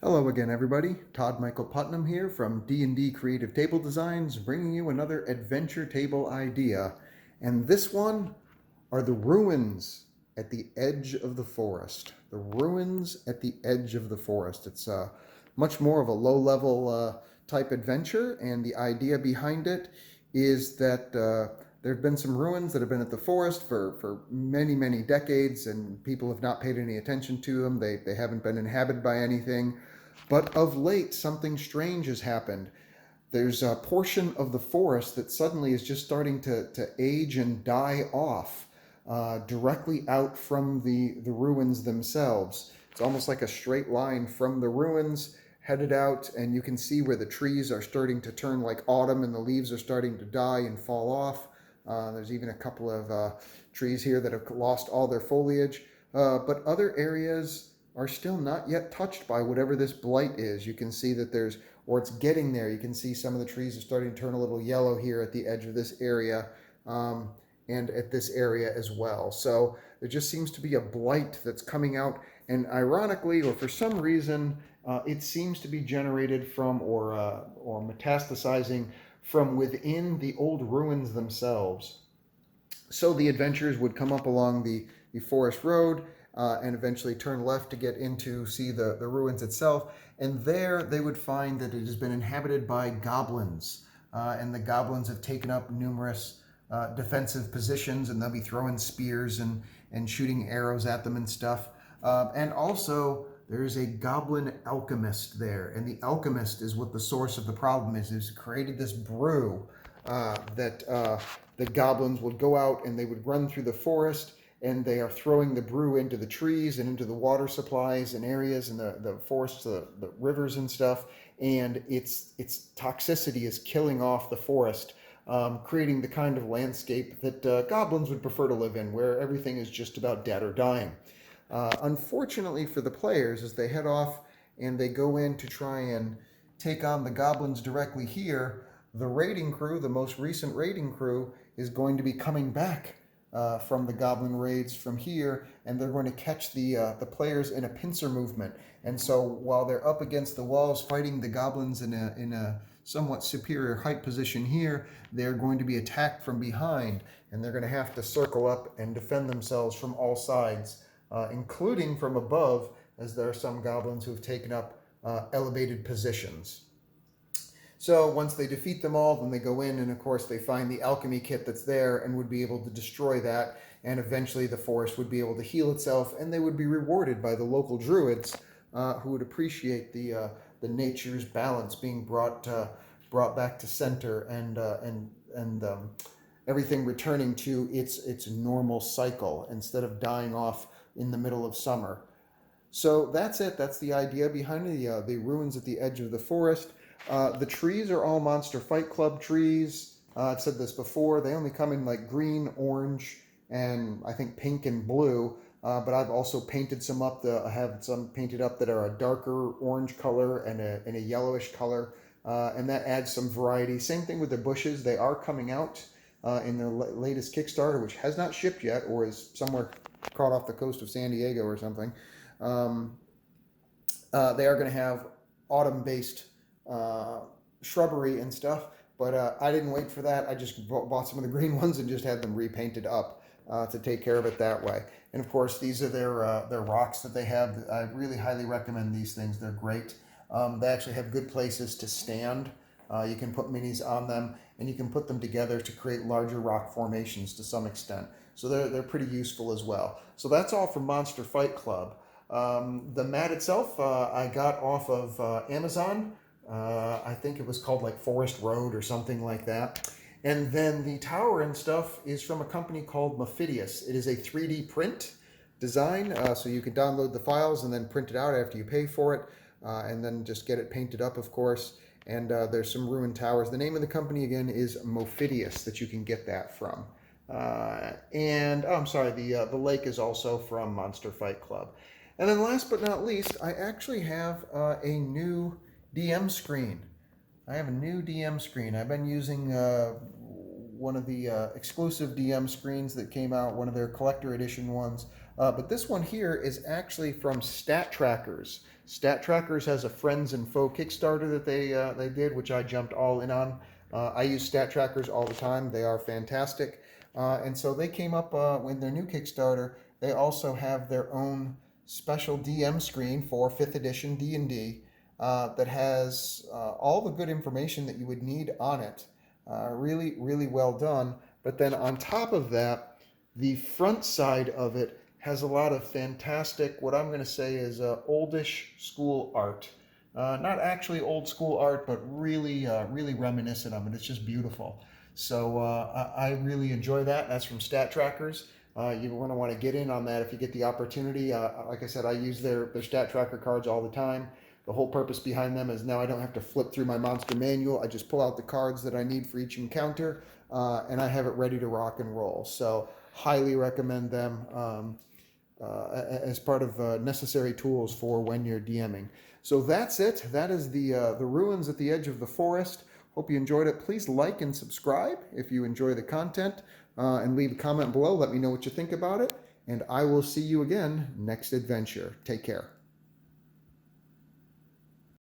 Hello again, everybody. Todd Michael Putnam here from D&D Creative Table Designs, bringing you another adventure table idea. And this one are the ruins at the edge of the forest. The ruins at the edge of the forest. It's much more of a low-level type adventure, and the idea behind it is that there have been some ruins that have been at the forest for many, many decades, and people have not paid any attention to them. They haven't been inhabited by anything. But of late, something strange has happened. There's a portion of the forest that suddenly is just starting to age and die off directly out from the ruins themselves. It's almost like a straight line from the ruins headed out, and you can see where the trees are starting to turn like autumn and the leaves are starting to die and fall off. There's even a couple of trees here that have lost all their foliage, but other areas are still not yet touched by whatever this blight is. You can see that or it's getting there. You can see some of the trees are starting to turn a little yellow here at the edge of this area, and at this area as well. So there just seems to be a blight that's coming out, and ironically, or for some reason, it seems to be generated from or metastasizing from within the old ruins themselves. So the adventurers would come up along the forest road, and eventually turn left to get into see the ruins itself. And there they would find that it has been inhabited by goblins. And the goblins have taken up numerous defensive positions, and they'll be throwing spears and shooting arrows at them and stuff. And also, there's a Goblin Alchemist there. And the Alchemist is what the source of the problem is. He's created this brew that the goblins would go out and they would run through the forest, and they are throwing the brew into the trees and into the water supplies and areas and the forests, the rivers and stuff. And its toxicity is killing off the forest, creating the kind of landscape that goblins would prefer to live in, where everything is just about dead or dying. Unfortunately for the players, as they head off and they go in to try and take on the goblins directly here, the raiding crew, the most recent raiding crew, is going to be coming back from the goblin raids from here, and they're going to catch the players in a pincer movement. And so while they're up against the walls fighting the goblins in a somewhat superior height position here, they're going to be attacked from behind, and they're going to have to circle up and defend themselves from all sides, including from above, as there are some goblins who have taken up elevated positions. So once they defeat them all, then they go in, and of course they find the alchemy kit that's there and would be able to destroy that, and eventually the forest would be able to heal itself, and they would be rewarded by the local druids who would appreciate the nature's balance being brought back to center, and everything returning to its normal cycle instead of dying off in the middle of summer. So that's it. That's the idea behind the ruins at the edge of the forest. The trees are all Monster Fight Club trees. I've said this before. They only come in like green, orange, and I think pink and blue. But I've also painted some up. I have some painted up that are a darker orange color and a yellowish color, and that adds some variety. Same thing with the bushes. They are coming out in their latest Kickstarter, which has not shipped yet, or is somewhere caught off the coast of San Diego or something. They are going to have autumn-based shrubbery and stuff, but I didn't wait for that. I just bought some of the green ones and just had them repainted up to take care of it that way. And of course, these are their rocks that they have. I really highly recommend these things. They're great. They actually have good places to stand. You can put minis on them, and you can put them together to create larger rock formations to some extent. So they're pretty useful as well. So that's all from Monster Fight Club. The mat itself I got off of Amazon. I think it was called like Forest Road or something like that. And then the tower and stuff is from a company called Mephidius. It is a 3D print design, so you can download the files and then print it out after you pay for it, and then just get it painted up, of course. And there's some ruined towers. The name of the company again is Mephidius, that you can get that from. I'm sorry, the lake is also from Monster Fight Club. And then last but not least, I actually have a new DM screen. I have a new DM screen. I've been using one of the exclusive DM screens that came out, one of their collector edition ones, But this one here is actually from Stat Trackers. Stat Trackers has a Friends and Foe Kickstarter that they did, which I jumped all in on. I use Stat Trackers all the time. They are fantastic. And so they came up with their new Kickstarter. They also have their own special DM screen for 5th edition D&D that has all the good information that you would need on it. Really, really well done. But then on top of that, the front side of it has a lot of fantastic, what I'm going to say is oldish school art. Not actually old school art, but really, really reminiscent of it. It's just beautiful. So I really enjoy that. That's from Stat Trackers. You're going to want to get in on that if you get the opportunity. Like I said, I use their Stat Tracker cards all the time. The whole purpose behind them is now I don't have to flip through my monster manual. I just pull out the cards that I need for each encounter, and I have it ready to rock and roll. So highly recommend them as part of necessary tools for when you're DMing. So that's it. That is the ruins at the edge of the forest. Hope you enjoyed it. Please like and subscribe if you enjoy the content, and leave a comment below. Let me know what you think about it, and I will see you again next adventure. Take care.